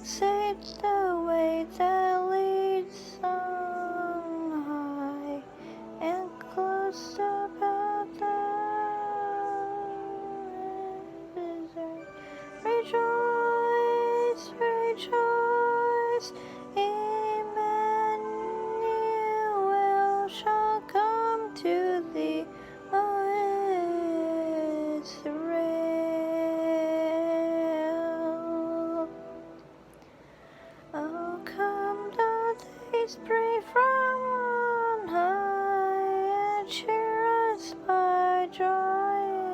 takes it the way that leads on high and close about the desert. Rejoice, rejoice, Emmanuel shall come to thee. Oh, Israel. Oh, come, thou days break from on high, and cheer us by drawing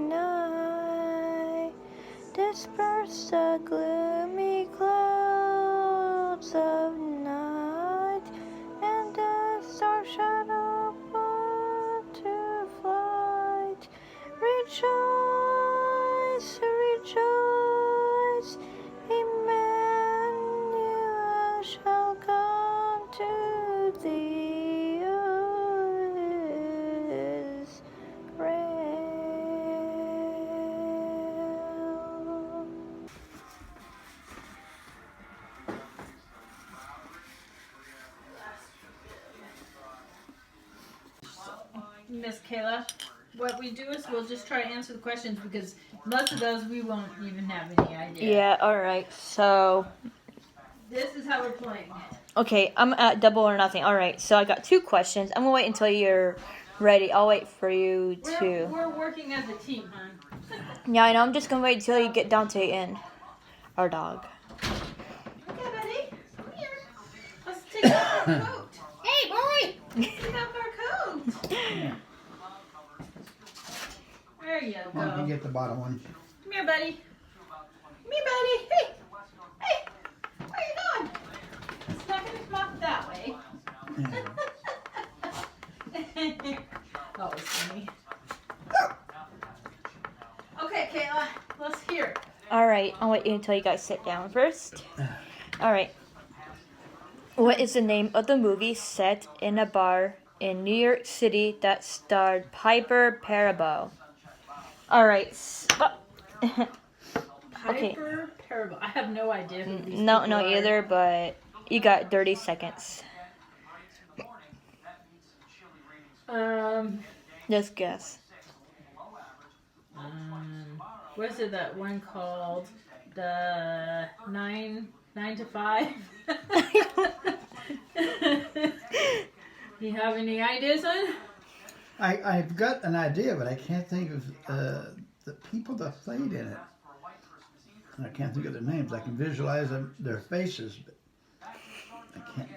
nigh. Disperse the gloomy clouds of night, and death's dark shadow put to flight. Rejoice, rejoice, Emmanuel shall come to thee, O Israel. Miss Kayla, what we do is we'll just try to answer the questions because most of those we won't even have any idea. Yeah, alright, so This is how we're playing. okay, I'm at double or nothing. Alright, so I got 2 questions. I'm gonna wait until you're ready. I'll wait for you to. We're working as a team, hon. Yeah, I know. I'm just gonna wait until you get Dante in. Our dog. Okay, buddy. Come here. Let's take off our coat. Hey, boy! Let's take off our coat. There you go. Why don't you get the bottom one? Come here, buddy. Come here, buddy. Hey! Hey! Where are you going? It's not going to come off that way. That was funny. Okay, Kayla. Let's hear it. Alright, I'll wait until you guys sit down first. Alright. What is the name of the movie set in a bar in New York City that starred Piper Perabo? Alright. Okay. Piper Parable. I have no idea who these No, people are. either, but you got 30 seconds. Just guess. What is it, that one called the 9 to 5? You have any ideas, son? I've got an idea, but I can't think of the people that played in it. And I can't think of their names. I can visualize their faces, but I can't.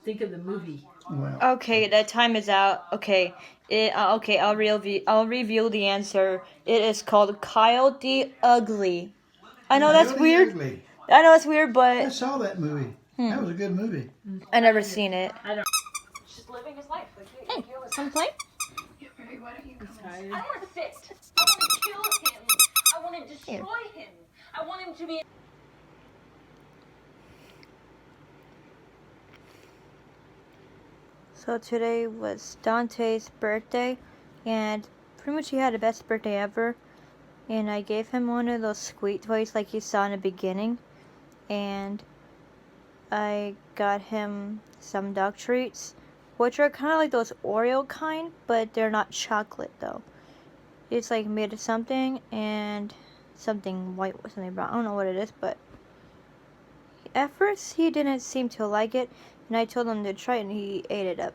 Think of the movie. Well, Okay, that time is out. Okay, okay. I'll reveal the answer. It is called Kyle the Ugly. I know that's Really weird. ugly. I know it's weird, I but saw that movie. That was a good movie. I never seen it. I don't. Just living his life. Hey, come play. Why don't you go? Tired. I don't want to sit. I want to kill him. I want to destroy him. I want him to be. So today was Dante's birthday, and pretty much he had the best birthday ever. And I gave him one of those squeak toys like you saw in the beginning, and I got him some dog treats, which are kind of like those Oreo kind, but they're not chocolate though. It's like made of something and something white with something brown. I don't know what it is, but at first he didn't seem to like it, and I told him to try it and he ate it up.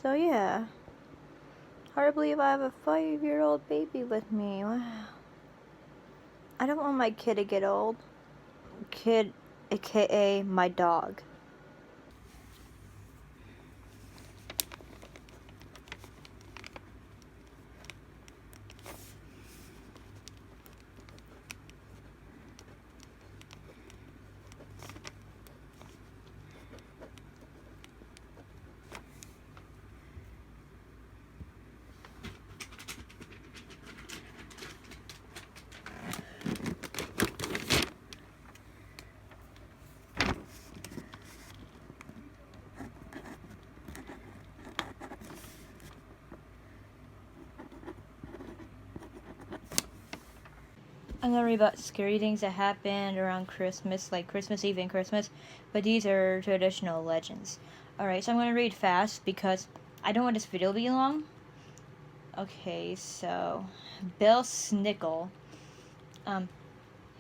So yeah. Hard to believe I have a 5-year-old baby with me. Wow. I don't want my kid to get old. Kid, aka my dog. I'm gonna read about scary things that happened around Christmas, like Christmas Eve and Christmas, but these are traditional legends. Alright, so I'm gonna read fast because I don't want this video to be long. Okay, so Bill Snickle.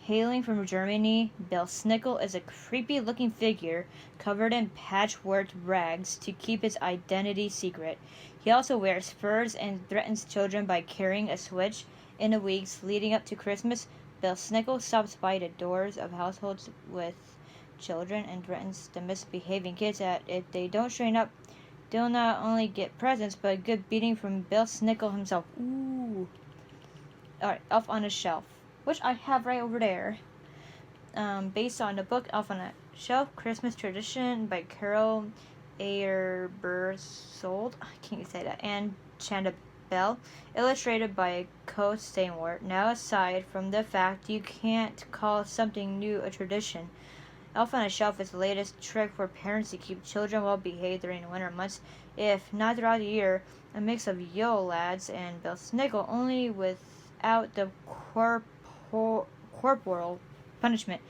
Hailing from Germany, Bill Snickle is a creepy looking figure covered in patchwork rags to keep his identity secret. He also wears furs and threatens children by carrying a switch. In the weeks leading up to Christmas, Bill Snickle stops by the doors of households with children and threatens the misbehaving kids that if they don't straighten up, they'll not only get presents but a good beating from Bill Snickle himself. Ooh. Alright, Elf on a Shelf, which I have right over there. Based on the book Elf on a Shelf, Christmas Tradition by Carol Ayer-Bersold, I can't say that, and Chanda Bell, illustrated by Co. Stainwort. Now, aside from the fact you can't call something new a tradition, Elf on a Shelf is the latest trick for parents to keep children well behaved during the winter months, if not throughout the year. A mix of Yo Lads and Bill Snickle, only without the corporal punishment.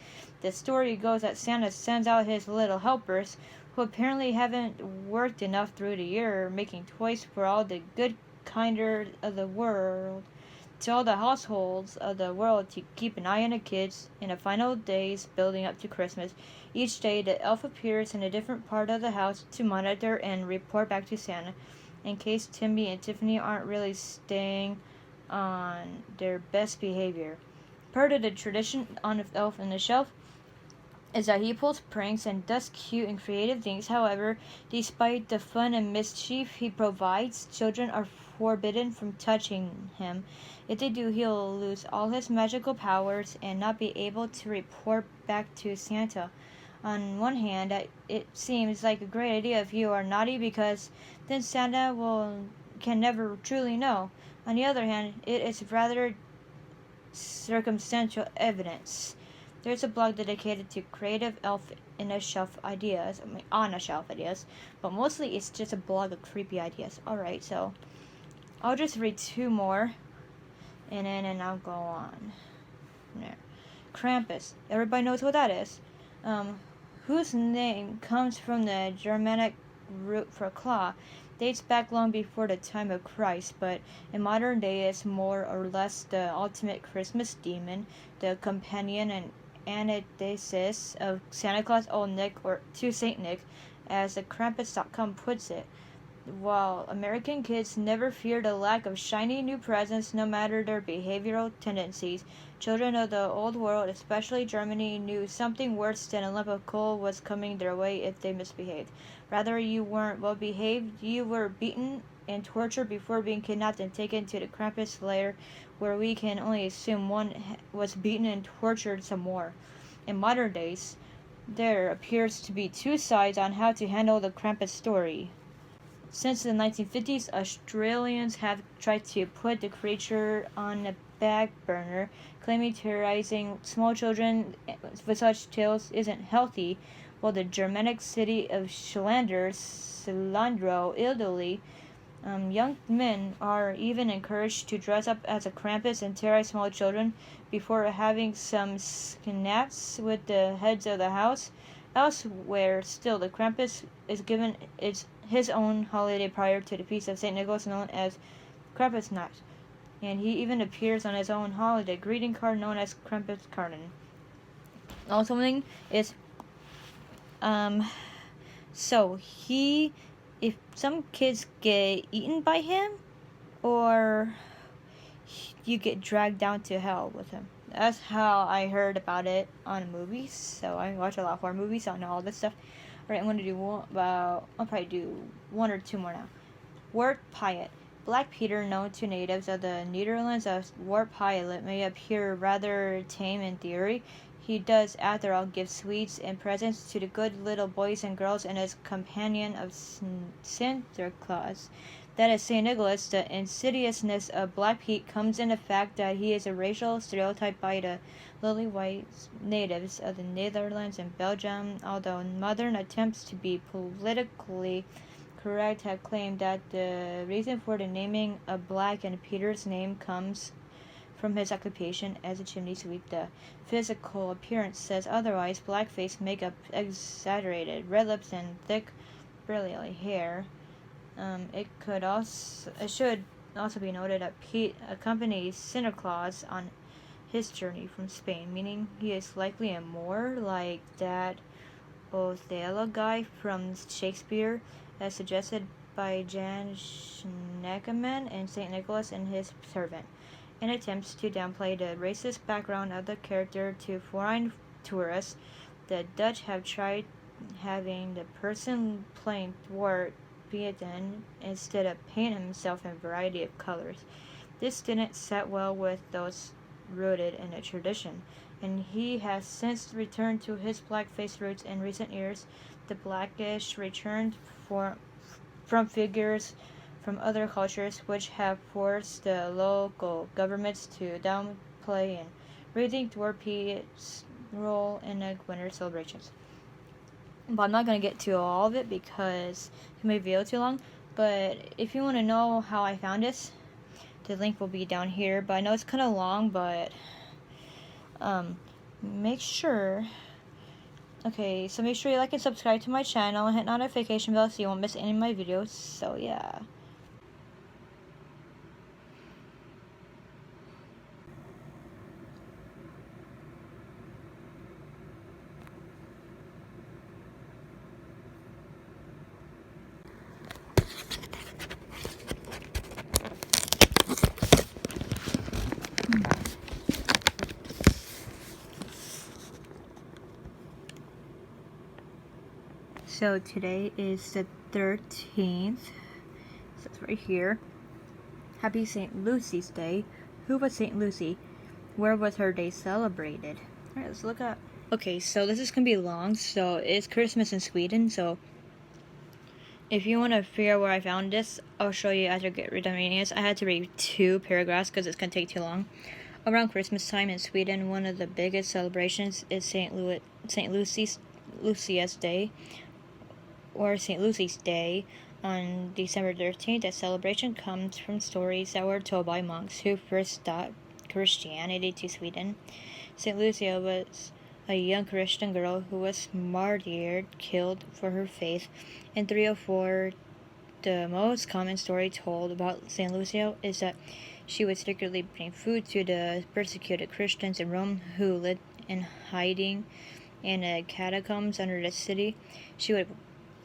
The story goes that Santa sends out his little helpers, who apparently haven't worked enough through the year, making toys for all the good kinder of the world, to all the households of the world to keep an eye on the kids in the final days building up to Christmas. Each day, the elf appears in a different part of the house to monitor and report back to Santa, in case Timmy and Tiffany aren't really staying on their best behavior. Part of the tradition on the Elf on the Shelf is that he pulls pranks and does cute and creative things. However, despite the fun and mischief he provides, children are forbidden from touching him. If they do, he'll lose all his magical powers and not be able to report back to Santa. On one hand, it seems like a great idea if you are naughty, because then Santa can never truly know. On the other hand, it is rather circumstantial evidence. There's a blog dedicated to creative elf on a shelf ideas, but mostly it's just a blog of creepy ideas. Alright, so I'll just read two more and I'll go on. There. Krampus. Everybody knows what that is. Whose name comes from the Germanic root for claw, dates back long before the time of Christ, but in modern day is more or less the ultimate Christmas demon, the companion and antithesis of Santa Claus, Old Nick, or to Saint Nick, as the Krampus.com puts it. While American kids never feared a lack of shiny new presents, no matter their behavioral tendencies, children of the old world, especially Germany, knew something worse than a lump of coal was coming their way if they misbehaved. Rather, you weren't well behaved, you were beaten and tortured before being kidnapped and taken to the Krampus lair, where we can only assume one was beaten and tortured some more. In modern days, there appears to be two sides on how to handle the Krampus story. Since the 1950s, Australians have tried to put the creature on the back burner, claiming terrorizing small children with such tales isn't healthy, while the Germanic city of Cilantro, Italy, young men are even encouraged to dress up as a Krampus and terrorize small children before having some snaps with the heads of the house. Elsewhere still, the Krampus is given his own holiday prior to the Feast of St. Nicholas, known as Krampusnacht, and he even appears on his own holiday greeting card known as Krampuskarten. Also, something is, so if some kids get eaten by him, or you get dragged down to hell with him. That's how I heard about it on movies. So I watch a lot of horror movies, so I know all this stuff. Alright, I'm going to do I'll probably do one or two more now. Wart Pilot. Black Peter, known to natives of the Netherlands as Wart Pilot, may appear rather tame in theory. He does, after all, give sweets and presents to the good little boys and girls and his companion of Santa Claus. That is St. Nicholas. The insidiousness of Black Pete comes in the fact that he is a racial stereotype by the lily white natives of the Netherlands and Belgium, although modern attempts to be politically correct have claimed that the reason for the naming of Black and Peter's name comes from his occupation as a chimney sweep. The physical appearance says otherwise. Blackface makeup, exaggerated red lips, and thick, bristly hair. It should also be noted that Pete accompanies Santa Claus on his journey from Spain, meaning he is likely a more like that Othello guy from Shakespeare, as suggested by Jan Schneekemann in St. Nicholas and His Servant. In attempts to downplay the racist background of the character to foreign tourists, the Dutch have tried having the person playing thwart Pieton instead of paint himself in a variety of colors. This didn't set well with those rooted in the tradition, and he has since returned to his blackface roots in recent years. The blackish returned from figures from other cultures, which have forced the local governments to downplay and rethink toward Pete's role in the winter celebrations. But I'm not going to get to all of it because it may video too long. But if you want to know how I found this, the link will be down here. But I know it's kind of long, but make sure. Okay, so make sure you like and subscribe to my channel and hit notification bell so you won't miss any of my videos. So yeah. So today is the 13th. So it's right here. Happy St. Lucy's Day. Who was St. Lucy? Where was her day celebrated? Alright, let's look up. Okay, so this is gonna be long. So it's Christmas in Sweden. So if you want to figure out where I found this, I'll show you after I get rid of reading this. I had to read 2 paragraphs because it's gonna take too long. Around Christmas time in Sweden, one of the biggest celebrations is St. Lucia's Day, or St. Lucy's Day. On December 13th, that celebration comes from stories that were told by monks who first brought Christianity to Sweden. St. Lucia was a young Christian girl who was martyred, killed for her faith. In 304, the most common story told about St. Lucia is that she would secretly bring food to the persecuted Christians in Rome who lived in hiding in the catacombs under the city. She would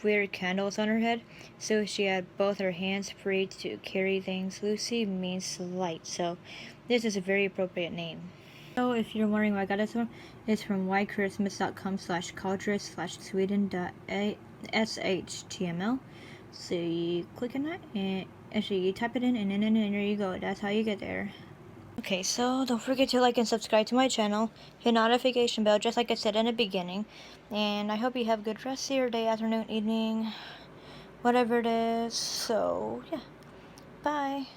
wear candles on her head, so she had both her hands free to carry things. Lucy means light, so this is a very appropriate name. So if you're wondering where I got this from, it's from whitechristmas.com/cultures/sweden.html. So you click on that, and actually you type it in, and there you go. That's how you get there. Okay, so don't forget to like and subscribe to my channel, hit notification bell just like I said in the beginning, and I hope you have a good rest of your day, afternoon, evening, whatever it is. So yeah, bye.